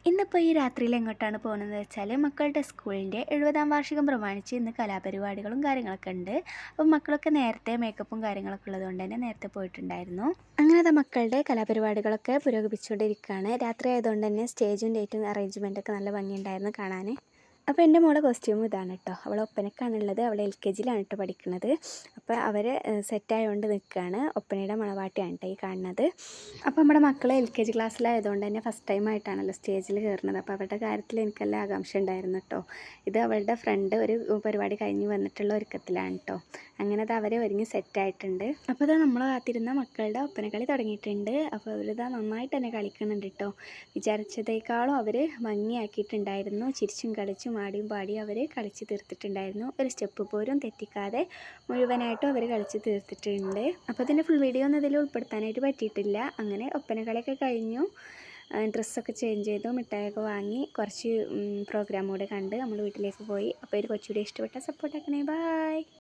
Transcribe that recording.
ഇന്നിപ്പോൾ ഈ രാത്രിയിൽ എങ്ങോട്ടാണ് പോകുന്നതെന്ന് വെച്ചാൽ മക്കളുടെ സ്കൂളിൻ്റെ 70-ാം വാർഷികം പ്രമാണിച്ച് ഇന്ന് കലാപരിപാടികളും കാര്യങ്ങളൊക്കെ ഉണ്ട്. അപ്പം മക്കളൊക്കെ നേരത്തെ മേക്കപ്പും കാര്യങ്ങളൊക്കെ ഉള്ളതുകൊണ്ട് തന്നെ നേരത്തെ പോയിട്ടുണ്ടായിരുന്നു. അങ്ങനെ അത് മക്കളുടെ കലാപരിപാടികളൊക്കെ പുരോഗമിച്ചുകൊണ്ടിരിക്കുകയാണ്. രാത്രി ആയതുകൊണ്ട് തന്നെ സ്റ്റേജും ഡേറ്റും അറേഞ്ച്മെൻറ്റൊക്കെ നല്ല ഭംഗിയുണ്ടായിരുന്നു കാണാൻ. അപ്പോൾ എൻ്റെ മോളെ കോസ്റ്റ്യൂം ഇതാണ് കേട്ടോ. അവൾ ഒപ്പനക്കാണുള്ളത്. അവൾ LKG-യിലാണ് കേട്ടോ പഠിക്കുന്നത്. അപ്പോൾ അവർ സെറ്റായതുകൊണ്ട് നിൽക്കുകയാണ്. ഒപ്പനയുടെ മണവാട്ടിയാണ് കേട്ടോ ഈ കാണുന്നത്. അപ്പോൾ നമ്മുടെ മക്കൾ LKG ക്ലാസ്സിലായതുകൊണ്ട് തന്നെ ഫസ്റ്റ് ടൈം ആയിട്ടാണല്ലോ സ്റ്റേജിൽ കയറുന്നത്. അപ്പോൾ അവരുടെ കാര്യത്തിൽ എനിക്കെല്ലാം ആകാംക്ഷ ഉണ്ടായിരുന്നു കേട്ടോ. ഇത് അവളുടെ ഫ്രണ്ട് ഒരു പരിപാടി കഴിഞ്ഞ് വന്നിട്ടുള്ള ഒരുക്കത്തിലാണ് കേട്ടോ. അങ്ങനെ അത് അവർ ഒരുങ്ങി സെറ്റായിട്ടുണ്ട്. അപ്പോൾ ഇതാ നമ്മൾ കാത്തിരുന്ന മക്കളുടെ ഒപ്പനക്കളി തുടങ്ങിയിട്ടുണ്ട്. അപ്പോൾ അവരിതാ നന്നായിട്ട് തന്നെ കളിക്കുന്നുണ്ട് കേട്ടോ. വിചാരിച്ചതേക്കാളും അവർ ഭംഗിയാക്കിയിട്ടുണ്ടായിരുന്നു. ചിരിച്ചും കളിച്ചും ആടിയും പാടിയും അവർ കളിച്ച് തീർത്തിട്ടുണ്ടായിരുന്നു. ഒരു സ്റ്റെപ്പ് പോലും തെറ്റിക്കാതെ മുഴുവനായിട്ടും അവർ കളിച്ച് തീർത്തിട്ടുണ്ട്. അപ്പോൾ ഇതിൻ്റെ ഫുൾ വീഡിയോ ഒന്നും ഇതിൽ ഉൾപ്പെടുത്താനായിട്ട് പറ്റിയിട്ടില്ല. അങ്ങനെ ഒപ്പനകളിയൊക്കെ കഴിഞ്ഞു. ഡ്രസ്സൊക്കെ ചേഞ്ച് ചെയ്തു, മിഠായിയൊക്കെ വാങ്ങി, കുറച്ച് പ്രോഗ്രാം കൂടെ കണ്ട് നമ്മൾ വീട്ടിലേക്ക് പോയി. അപ്പോൾ ഒരു കൊച്ചുകൂടി ഇഷ്ടപ്പെട്ട സപ്പോർട്ടാക്കണേ. ബായ്.